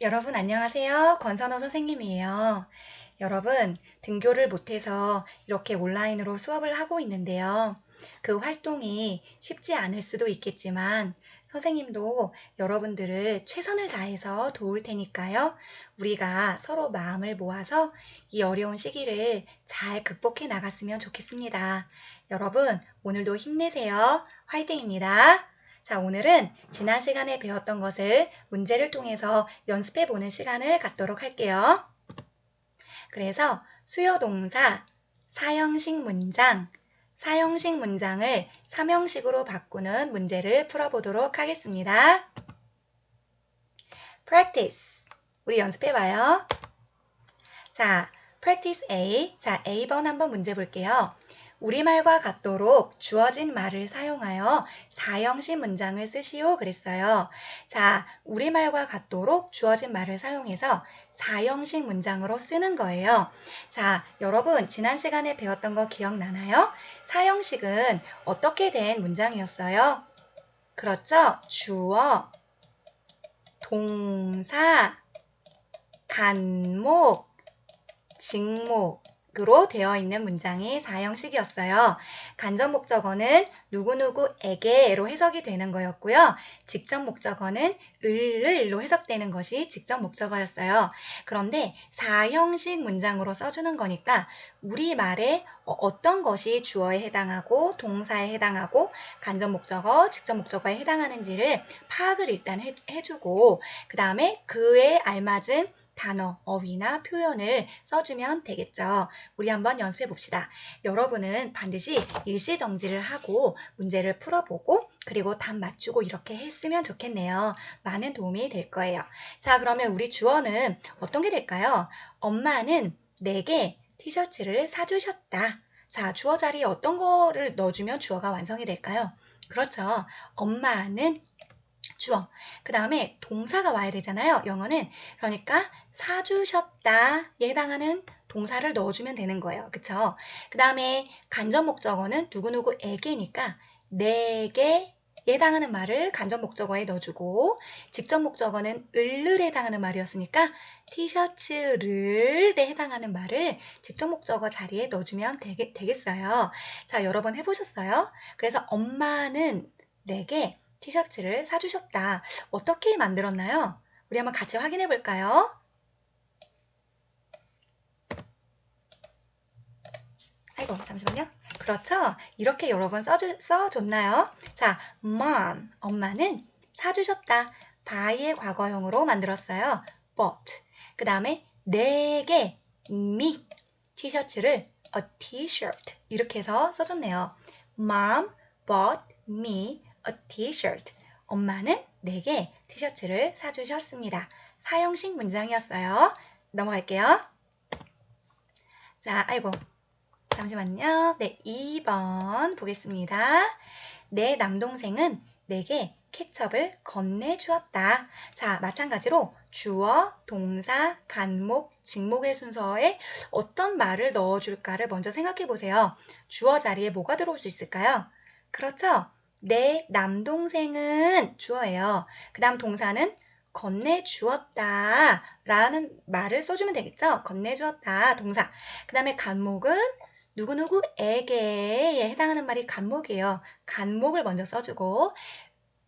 여러분 안녕하세요. 권선호 선생님이에요. 여러분, 등교를 못해서 이렇게 온라인으로 수업을 하고 있는데요. 그 활동이 쉽지 않을 수도 있겠지만 선생님도 여러분들을 최선을 다해서 도울 테니까요. 우리가 서로 마음을 모아서 이 어려운 시기를 잘 극복해 나갔으면 좋겠습니다. 여러분, 오늘도 힘내세요. 화이팅입니다. 자, 오늘은 지난 시간에 배웠던 것을 문제를 통해서 연습해 보는 시간을 갖도록 할게요. 그래서 수요동사, 사형식 문장, 사형식 문장을 삼형식으로 바꾸는 문제를 풀어보도록 하겠습니다. Practice. 우리 연습해봐요. 자, Practice A. 자, A번 한번 문제 볼게요. 우리말과 같도록 주어진 말을 사용하여 사형식 문장을 쓰시오 그랬어요. 자, 우리말과 같도록 주어진 말을 사용해서 사형식 문장으로 쓰는 거예요. 자, 여러분 지난 시간에 배웠던 거 기억나나요? 사형식은 어떻게 된 문장이었어요? 그렇죠? 주어, 동사, 간목, 직목으로 되어 있는 문장이 사형식이었어요. 간접 목적어는 누구누구에게로 해석이 되는 거였고요. 직접 목적어는 을로 해석되는 것이 직접 목적어였어요. 그런데 사형식 문장으로 써주는 거니까 우리말에 어떤 것이 주어에 해당하고 동사에 해당하고 간접 목적어, 직접 목적어에 해당하는지를 파악을 일단 해주고 그 다음에 그에 알맞은 단어, 어휘나 표현을 써주면 되겠죠. 우리 한번 연습해 봅시다. 여러분은 반드시 일시정지를 하고 문제를 풀어보고 그리고 답 맞추고 이렇게 했으면 좋겠네요. 많은 도움이 될 거예요. 자, 그러면 우리 주어는 어떤 게 될까요? 엄마는 내게 티셔츠를 사주셨다. 자, 주어 자리에 어떤 거를 넣어주면 주어가 완성이 될까요? 그렇죠. 엄마는 주어. 그 다음에 동사가 와야 되잖아요. 영어는. 그러니까 사주셨다에 해당하는 동사를 넣어주면 되는 거예요. 그쵸? 그 다음에 간접 목적어는 누구누구에게니까 내게 해당하는 말을 간접 목적어에 넣어주고 직접 목적어는 을에 해당하는 말이었으니까 티셔츠를에 해당하는 말을 직접 목적어 자리에 넣어주면 되겠어요. 자, 여러 번 해보셨어요? 그래서 엄마는 내게 티셔츠를 사주셨다. 어떻게 만들었나요? 우리 한번 같이 확인해 볼까요? 아이고, 잠시만요. 그렇죠? 이렇게 여러 번 써줬나요? 자, mom, 엄마는 사주셨다. by의 과거형으로 만들었어요. bought. 그 다음에 내게, me, 티셔츠를 a t-shirt 이렇게 해서 써줬네요. Mom bought me a t-shirt. 엄마는 내게 티셔츠를 사주셨습니다. 사형식 문장이었어요. 넘어갈게요. 자, 아이고. 잠시만요. 네, 2번 보겠습니다. 내 남동생은 내게 케첩을 건네주었다. 자, 마찬가지로 주어, 동사, 간목, 직목의 순서에 어떤 말을 넣어줄까를 먼저 생각해 보세요. 주어 자리에 뭐가 들어올 수 있을까요? 그렇죠? 내 남동생은 주어예요. 그 다음 동사는 건네주었다 라는 말을 써주면 되겠죠? 건네주었다, 동사. 그 다음에 간목은 누구누구에게에 해당하는 말이 간목이에요. 간목을 먼저 써주고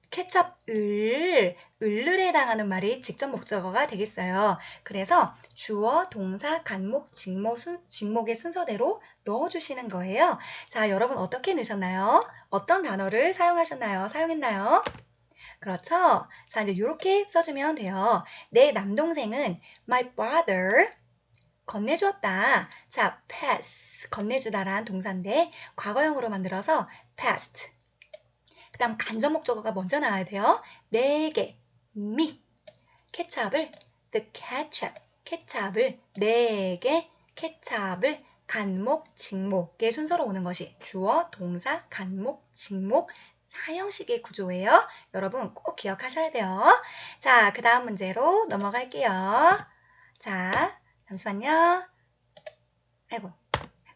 케첩을 을에 해당하는 말이 직접 목적어가 되겠어요. 그래서 주어, 동사, 간목, 직목의 순서대로 넣어주시는 거예요. 자, 여러분 어떻게 넣으셨나요? 어떤 단어를 사용했나요? 그렇죠? 자, 이제 이렇게 써주면 돼요. 내 남동생은 my brother 건네주었다. 자, pass 건네주다란 동사인데 과거형으로 만들어서 passed. 그 다음 간접 목적어가 먼저 나와야 돼요. 내게 me 케찹을 the ketchup 케찹을 내게 케찹을 간목, 직목의 순서로 오는 것이 주어, 동사, 간목, 직목 사형식의 구조예요. 여러분 꼭 기억하셔야 돼요. 자, 그 다음 문제로 넘어갈게요. 자, 잠시만요. 아이고,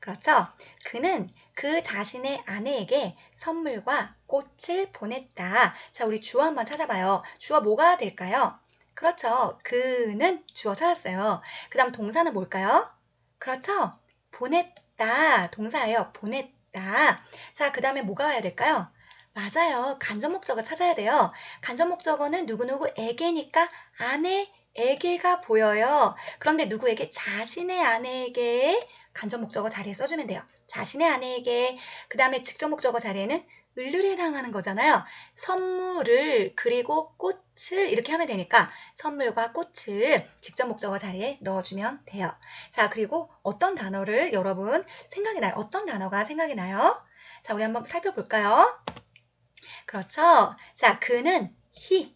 그렇죠? 그는 그 자신의 아내에게 선물과 꽃을 보냈다. 자, 우리 주어 한번 찾아봐요. 주어 뭐가 될까요? 그렇죠. 그는 주어 찾았어요. 그 다음 동사는 뭘까요? 그렇죠. 보냈다. 동사예요. 보냈다. 자, 그 다음에 뭐가 와야 될까요? 맞아요. 간접 목적어 찾아야 돼요. 간접 목적어는 누구누구에게니까 아내에게가 보여요. 그런데 누구에게? 자신의 아내에게 간접 목적어 자리에 써주면 돼요. 자신의 아내에게. 그 다음에 직접 목적어 자리에는 을을 해당하는 거잖아요. 선물을 그리고 꽃을 이렇게 하면 되니까 선물과 꽃을 직접 목적어 자리에 넣어주면 돼요. 자, 그리고 어떤 단어를 여러분 생각이 나요? 어떤 단어가 생각이 나요? 자, 우리 한번 살펴볼까요? 그렇죠. 자, 그는 he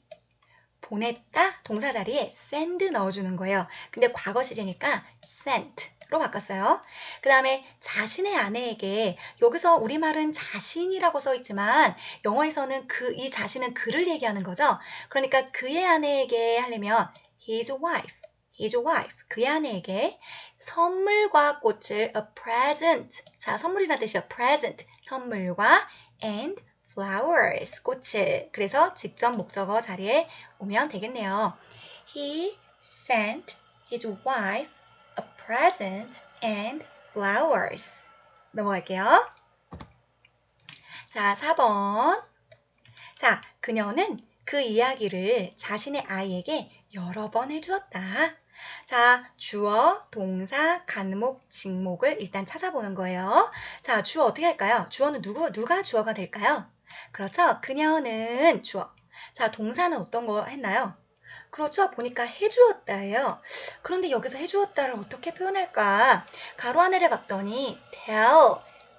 보냈다 동사 자리에 send 넣어주는 거예요. 근데 과거 시제니까 sent로 바꿨어요. 그 다음에 자신의 아내에게 여기서 우리말은 자신이라고 써 있지만 영어에서는 이 자신은 그를 얘기하는 거죠. 그러니까 그의 아내에게 하려면 his wife 그의 아내에게 선물과 꽃을 a present 자 선물이라는 뜻이요. present 선물과 and flowers 꽃을 그래서 직접 목적어 자리에 오면 되겠네요. He sent his wife a present and flowers. 넘어갈게요. 자, 4번. 자, 그녀는 그 이야기를 자신의 아이에게 여러 번 해주었다. 자, 주어, 동사, 간목, 직목을 일단 찾아보는 거예요. 자, 주어 어떻게 할까요? 주어는 누가 주어가 될까요? 그렇죠. 그녀는 주어. 자, 동사는 어떤 거 했나요? 그렇죠. 보니까 해주었다예요. 그런데 여기서 해주었다를 어떻게 표현할까? 가로 하나를 봤더니 tell,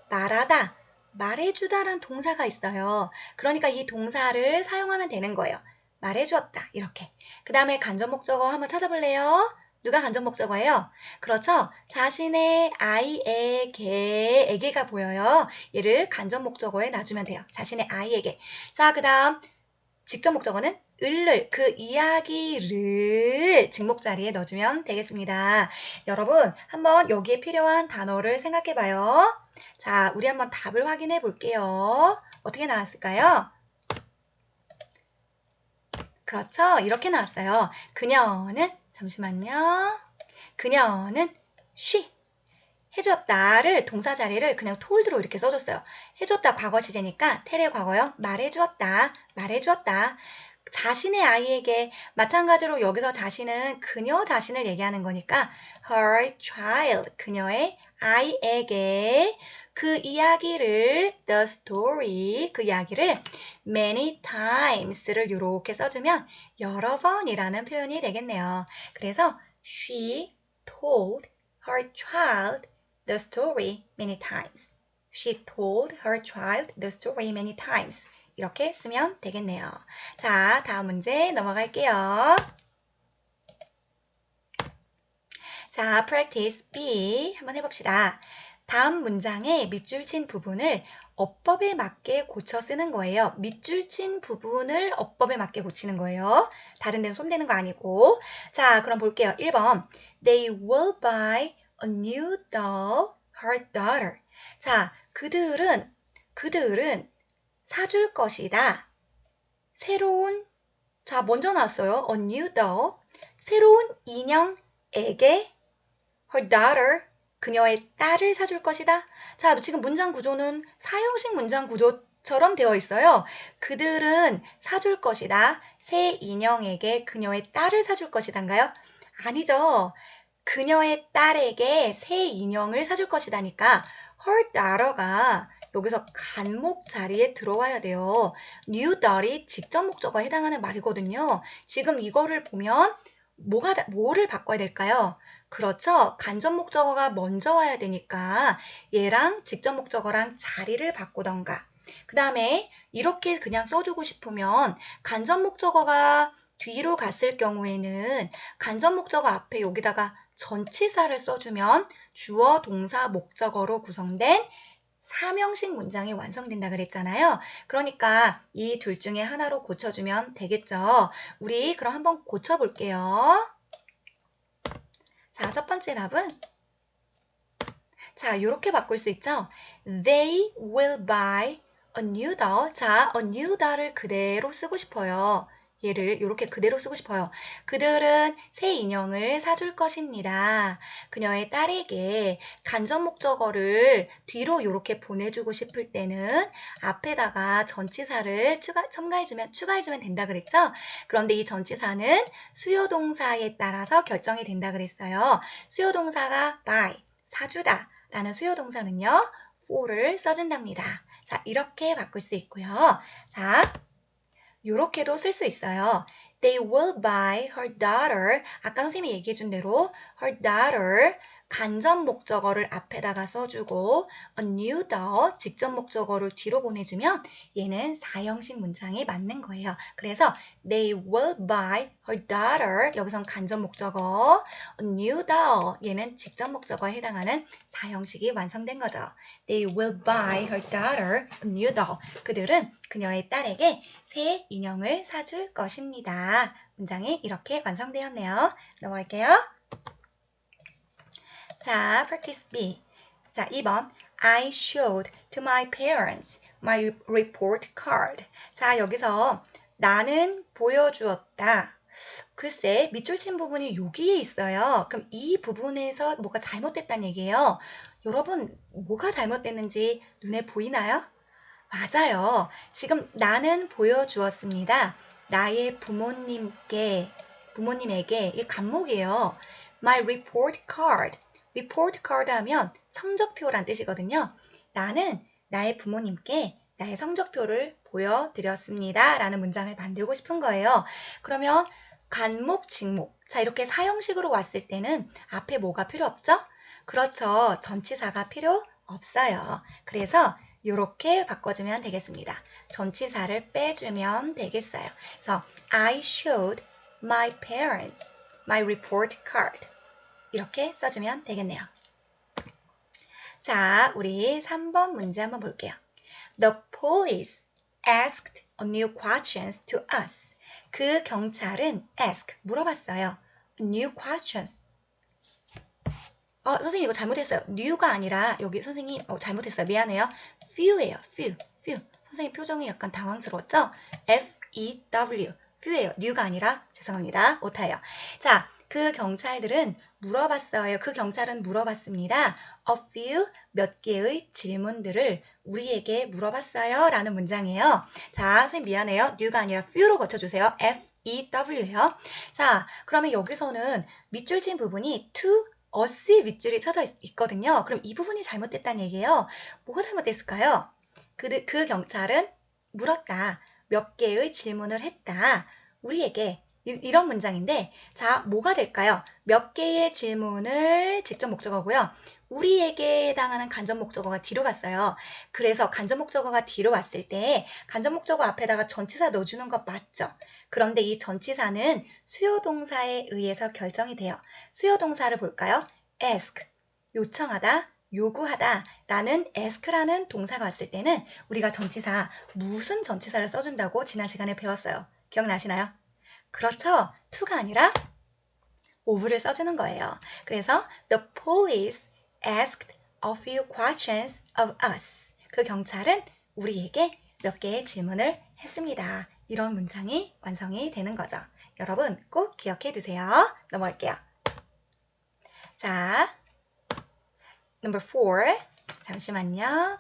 말하다, 말해주다라는 동사가 있어요. 그러니까 이 동사를 사용하면 되는 거예요. 말해주었다 이렇게. 그 다음에 간접 목적어 한번 찾아볼래요? 누가 간접 목적어예요? 그렇죠. 자신의 아이에게가 보여요. 얘를 간접 목적어에 놔주면 돼요. 자신의 아이에게. 자, 그 다음 직접 목적어는 그 이야기를 직목 자리에 넣어주면 되겠습니다. 여러분 한번 여기에 필요한 단어를 생각해 봐요. 자, 우리 한번 답을 확인해 볼게요. 어떻게 나왔을까요? 그렇죠. 이렇게 나왔어요. 그녀는 잠시만요. 그녀는 she 해주었다를 동사 자리를 그냥 tol드로 이렇게 써줬어요. 해줬다 과거 시제니까 tell의 과거형 말해주었다. 말해주었다. 자신의 아이에게 마찬가지로 여기서 자신은 그녀 자신을 얘기하는 거니까 her child 그녀의 아이에게 그 이야기를 the story 그 이야기를 many times를 이렇게 써주면 여러 번이라는 표현이 되겠네요. 그래서 she told her child the story many times. She told her child the story many times. 이렇게 쓰면 되겠네요. 자, 다음 문제 넘어갈게요. 자, practice B 한번 해봅시다. 다음 문장의 밑줄 친 부분을 어법에 맞게 고쳐 쓰는 거예요. 밑줄 친 부분을 어법에 맞게 고치는 거예요. 다른 데는 손대는 거 아니고. 자, 그럼 볼게요. 1번. They will buy a new doll, her daughter. 자, 그들은 사줄 것이다. 새로운, 자, 먼저 나왔어요. A new doll. 새로운 인형에게 her daughter, 그녀의 딸을 사줄 것이다. 자, 지금 문장 구조는 사형식 문장 구조처럼 되어 있어요. 그들은 사줄 것이다. 새 인형에게 그녀의 딸을 사줄 것이단가요? 아니죠. 그녀의 딸에게 새 인형을 사줄 것이다니까 her daughter가 여기서 간목 자리에 들어와야 돼요. new doll이 직접 목적어에 해당하는 말이거든요. 지금 이거를 보면 뭐를 바꿔야 될까요? 그렇죠. 간접 목적어가 먼저 와야 되니까 얘랑 직접 목적어랑 자리를 바꾸던가. 그 다음에 이렇게 그냥 써주고 싶으면 간접 목적어가 뒤로 갔을 경우에는 간접 목적어 앞에 여기다가 전치사를 써주면 주어, 동사, 목적어로 구성된 사명식 문장이 완성된다 그랬잖아요. 그러니까 이 둘 중에 하나로 고쳐주면 되겠죠. 우리 그럼 한번 고쳐볼게요. 자, 첫 번째 답은 자, 이렇게 바꿀 수 있죠. They will buy a new doll. 자, a new doll을 그대로 쓰고 싶어요. 얘를 이렇게 그대로 쓰고 싶어요. 그들은 새 인형을 사줄 것입니다. 그녀의 딸에게 간접 목적어를 뒤로 이렇게 보내주고 싶을 때는 앞에다가 전치사를 추가해주면 된다 그랬죠? 그런데 이 전치사는 수요동사에 따라서 결정이 된다 그랬어요. 수요동사가 buy, 사주다 라는 수요동사는요, for를 써준답니다. 자, 이렇게 바꿀 수 있고요. 자, 요렇게도 쓸 수 있어요. They will buy her daughter. 아까 선생님이 얘기해준 대로 her daughter 간접 목적어를 앞에다가 써주고 a new doll 직접 목적어를 뒤로 보내주면 얘는 사형식 문장에 맞는 거예요. 그래서 they will buy her daughter 여기선 간접 목적어 a new doll 얘는 직접 목적어에 해당하는 사형식이 완성된 거죠. They will buy her daughter a new doll. 그들은 그녀의 딸에게 새 인형을 사줄 것입니다. 문장이 이렇게 완성되었네요. 넘어갈게요. 자, practice B. 자, 2번. I showed to my parents my report card. 자, 여기서 나는 보여주었다. 글쎄, 밑줄 친 부분이 여기에 있어요. 그럼 이 부분에서 뭐가 잘못됐다는 얘기예요. 여러분, 뭐가 잘못됐는지 눈에 보이나요? 맞아요. 지금 나는 보여주었습니다. 나의 부모님에게 이 간목이에요. My report card. report card 하면 성적표란 뜻이거든요. 나는 나의 부모님께 나의 성적표를 보여드렸습니다. 라는 문장을 만들고 싶은 거예요. 그러면 간목, 직목. 자, 이렇게 사형식으로 왔을 때는 앞에 뭐가 필요 없죠? 그렇죠. 전치사가 필요 없어요. 그래서 이렇게 바꿔주면 되겠습니다. 전치사를 빼주면 되겠어요. 그래서 I showed my parents my report card. 이렇게 써주면 되겠네요. 자, 우리 3번 문제 한번 볼게요. The police asked a new questions to us. 그 경찰은 ask, 물어봤어요. new questions. 선생님 이거 잘못했어요. new가 아니라 여기 선생님 잘못했어요. 미안해요. few예요. few. 선생님 표정이 약간 당황스러웠죠? F-E-W. few예요. new가 아니라 죄송합니다. 오타예요. 자, 그 경찰들은 물어봤어요. 그 경찰은 물어봤습니다. A few 몇 개의 질문들을 우리에게 물어봤어요. 라는 문장이에요. 자, 선생님 미안해요. new가 아니라 few로 고쳐주세요. F-E-W예요. 자, 그러면 여기서는 밑줄 친 부분이 to us 밑줄이 쳐져 있거든요. 그럼 이 부분이 잘못됐다는 얘기예요. 뭐가 잘못됐을까요? 그 경찰은 물었다. 몇 개의 질문을 했다. 우리에게 이런 문장인데 자, 뭐가 될까요? 몇 개의 질문을 직접 목적어고요. 우리에게 해당하는 간접 목적어가 뒤로 갔어요. 그래서 간접 목적어가 뒤로 왔을 때 간접 목적어 앞에다가 전치사 넣어주는 거 맞죠? 그런데 이 전치사는 수요동사에 의해서 결정이 돼요. 수요동사를 볼까요? ask, 요청하다, 요구하다 라는 ask라는 동사가 왔을 때는 우리가 전치사, 무슨 전치사를 써준다고 지난 시간에 배웠어요. 기억나시나요? 그렇죠. to가 아니라 of를 써주는 거예요. 그래서 the police asked a few questions of us. 그 경찰은 우리에게 몇 개의 질문을 했습니다. 이런 문장이 완성이 되는 거죠. 여러분 꼭 기억해 두세요. 넘어갈게요. 자, number 4. 잠시만요.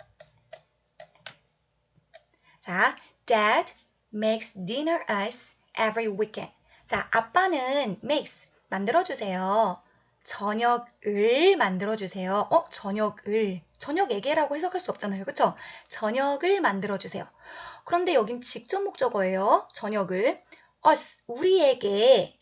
자, Dad makes dinner us every weekend. 자, 아빠는 makes 만들어주세요. 저녁을 만들어주세요. 저녁을. 저녁에게라고 해석할 수 없잖아요. 그쵸? 저녁을 만들어주세요. 그런데 여긴 직접 목적어예요. 저녁을. us, 우리에게.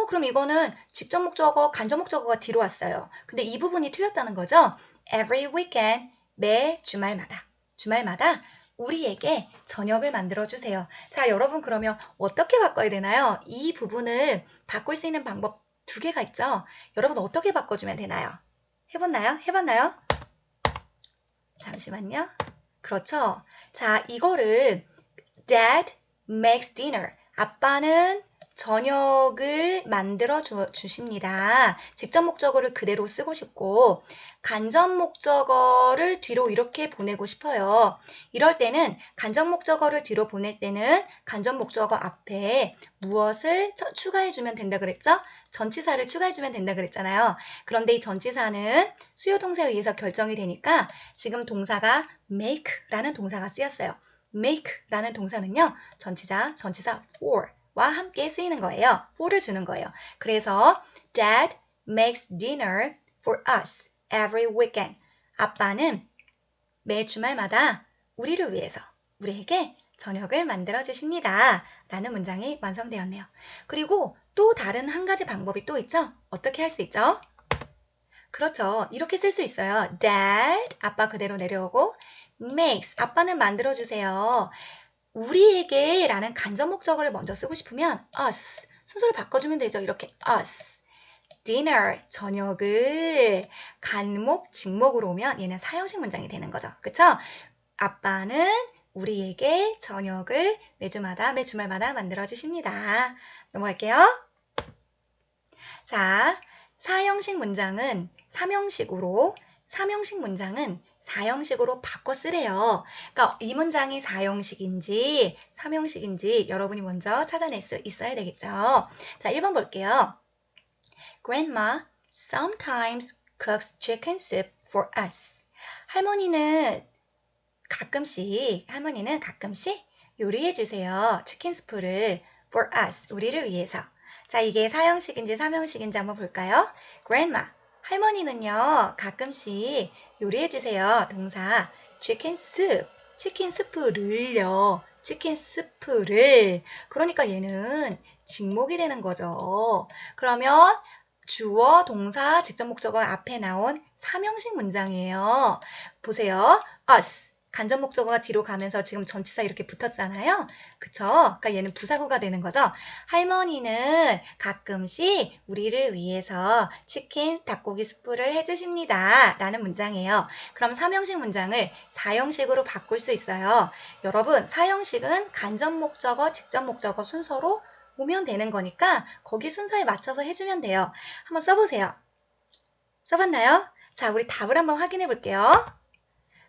그럼 이거는 직접 목적어, 간접 목적어가 뒤로 왔어요. 근데 이 부분이 틀렸다는 거죠. Every weekend, 매 주말마다 우리에게 저녁을 만들어주세요. 자, 여러분 그러면 어떻게 바꿔야 되나요? 이 부분을 바꿀 수 있는 방법 2개가 있죠. 여러분 어떻게 바꿔주면 되나요? 해봤나요? 잠시만요. 그렇죠. 자, 이거를 Dad makes dinner. 아빠는 저녁을 만들어 주십니다. 직접 목적어를 그대로 쓰고 싶고 간접 목적어를 뒤로 이렇게 보내고 싶어요. 이럴 때는 간접 목적어를 뒤로 보낼 때는 간접 목적어 앞에 무엇을 추가해 주면 된다 그랬죠? 전치사를 추가해 주면 된다 그랬잖아요. 그런데 이 전치사는 수요 동사에 의해서 결정이 되니까 지금 동사가 make라는 동사가 쓰였어요. make라는 동사는요. 전치사 for 와 함께 쓰이는 거예요. for를 주는 거예요. 그래서 Dad makes dinner for us every weekend. 아빠는 매 주말마다 우리를 위해서 우리에게 저녁을 만들어 주십니다. 라는 문장이 완성되었네요. 그리고 또 다른 한 가지 방법이 또 있죠? 어떻게 할 수 있죠? 그렇죠. 이렇게 쓸 수 있어요. Dad, 아빠 그대로 내려오고 makes, 아빠는 만들어 주세요. 우리에게 라는 간접 목적어를 먼저 쓰고 싶으면 us, 순서를 바꿔주면 되죠. 이렇게 us. dinner, 저녁을 간목, 직목으로 오면 얘는 사형식 문장이 되는 거죠. 그쵸? 아빠는 우리에게 저녁을 매 주말마다 만들어 주십니다. 넘어갈게요. 자, 사형식 문장은 삼형식 문장은 사형식으로 바꿔 쓰래요. 그러니까 이 문장이 사형식인지 삼형식인지 여러분이 먼저 찾아낼 수 있어야 되겠죠. 자, 1번 볼게요. Grandma sometimes cooks chicken soup for us. 할머니는 가끔씩 요리해 주세요. 치킨 스프를 for us, 우리를 위해서. 자, 이게 사형식인지 삼형식인지 한번 볼까요? Grandma, 할머니는요, 가끔씩 요리해 주세요. 동사 chicken soup, 치킨 스프를요. 치킨 스프를. 그러니까 얘는 직목이 되는 거죠. 그러면 주어, 동사, 직접 목적어 앞에 나온 삼형식 문장이에요. 보세요. us. 간접 목적어가 뒤로 가면서 지금 전치사 이렇게 붙었잖아요. 그쵸? 그러니까 얘는 부사구가 되는 거죠. 할머니는 가끔씩 우리를 위해서 치킨, 닭고기 스프를 해주십니다. 라는 문장이에요. 그럼 삼형식 문장을 사형식으로 바꿀 수 있어요. 여러분, 사형식은 간접 목적어, 직접 목적어 순서로 오면 되는 거니까 거기 순서에 맞춰서 해주면 돼요. 한번 써보세요. 써봤나요? 자, 우리 답을 한번 확인해 볼게요.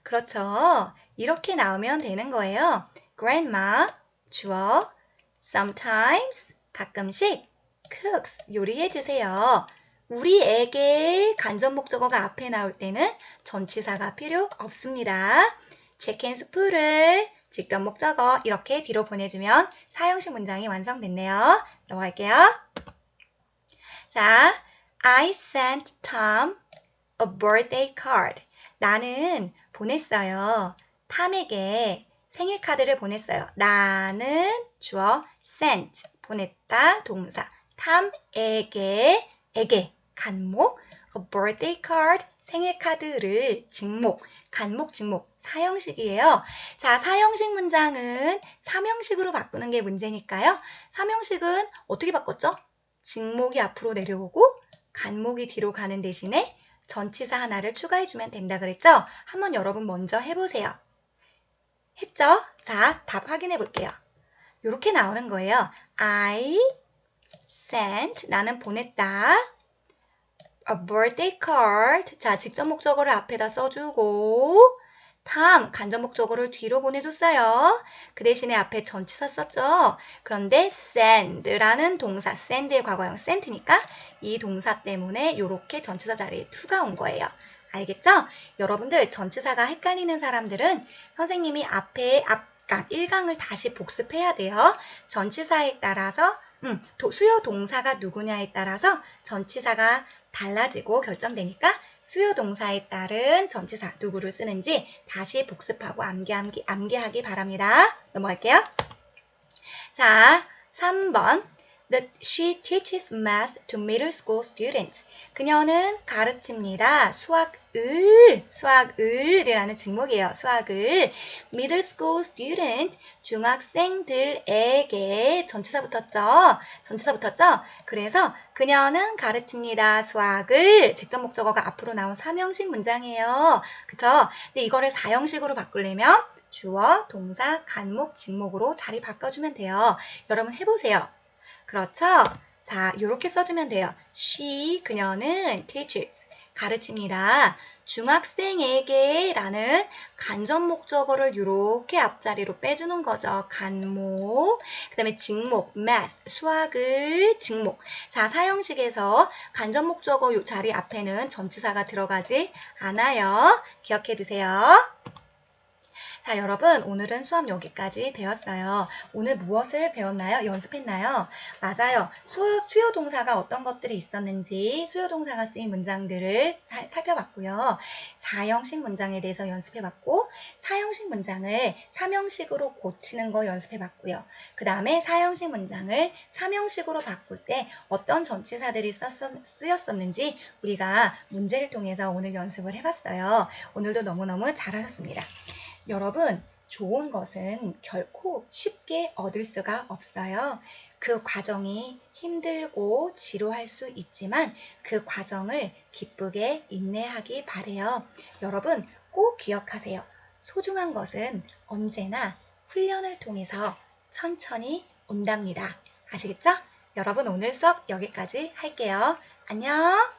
그렇죠. 이렇게 나오면 되는 거예요. Grandma, 주어, sometimes, 가끔씩, cooks, 요리해 주세요. 우리에게 간접 목적어가 앞에 나올 때는 전치사가 필요 없습니다. 치킨 스프를 직접 목적어 이렇게 뒤로 보내주면 사형식 문장이 완성됐네요. 넘어갈게요. 자, I sent Tom a birthday card. 나는 보냈어요. 탐에게 생일 카드를 보냈어요. 나는 주어 sent, 보냈다, 동사. 탐에게, 간목, a birthday card, 생일 카드를, 직목, 간목, 직목, 사형식이에요. 자, 사형식 문장은 삼형식으로 바꾸는 게 문제니까요. 삼형식은 어떻게 바꿨죠? 직목이 앞으로 내려오고 간목이 뒤로 가는 대신에 전치사 하나를 추가해주면 된다 그랬죠? 한번 여러분 먼저 해보세요. 했죠? 자, 답 확인해 볼게요. 이렇게 나오는 거예요. I sent, 나는 보냈다. A birthday card. 자, 직접 목적어를 앞에다 써주고 Tom, 간접 목적어를 뒤로 보내줬어요. 그 대신에 앞에 전치사 썼죠. 그런데 send라는 동사, send의 과거형 sent니까 이 동사 때문에 이렇게 전치사 자리에 to가 온 거예요. 알겠죠? 여러분들 전치사가 헷갈리는 사람들은 선생님이 앞에 1강을 다시 복습해야 돼요. 전치사에 따라서 수요 동사가 누구냐에 따라서 전치사가 달라지고 결정되니까 수요 동사에 따른 전치사 누구를 쓰는지 다시 복습하고 암기하기 바랍니다. 넘어갈게요. 자, 3번. She teaches math to middle school students. 그녀는 가르칩니다. 수학을이라는 직목이에요. 수학을 middle school student, 중학생들에게 전치사 붙었죠. 그래서 그녀는 가르칩니다. 수학을 직접 목적어가 앞으로 나온 삼형식 문장이에요. 그쵸? 근데 이거를 사형식으로 바꾸려면 주어, 동사, 간목, 직목으로 자리 바꿔주면 돼요. 여러분 해보세요. 그렇죠? 자, 이렇게 써주면 돼요. She, 그녀는 teaches, 가르칩니다. 중학생에게 라는 간접 목적어를 이렇게 앞자리로 빼주는 거죠. 간목. 그 다음에 직목, math, 수학을 직목. 자, 사형식에서 간접 목적어 요 자리 앞에는 전치사가 들어가지 않아요. 기억해 두세요. 자, 여러분, 오늘은 수업 여기까지 배웠어요. 오늘 무엇을 배웠나요? 연습했나요? 맞아요. 수요 동사가 어떤 것들이 있었는지 수요 동사가 쓰인 문장들을 살펴봤고요. 사형식 문장에 대해서 연습해봤고, 사형식 문장을 삼형식으로 고치는 거 연습해봤고요. 그 다음에 사형식 문장을 삼형식으로 바꿀 때 어떤 전치사들이 쓰였었는지 우리가 문제를 통해서 오늘 연습을 해봤어요. 오늘도 너무너무 잘하셨습니다. 여러분, 좋은 것은 결코 쉽게 얻을 수가 없어요. 그 과정이 힘들고 지루할 수 있지만 그 과정을 기쁘게 인내하기 바래요. 여러분, 꼭 기억하세요. 소중한 것은 언제나 훈련을 통해서 천천히 온답니다. 아시겠죠? 여러분, 오늘 수업 여기까지 할게요. 안녕!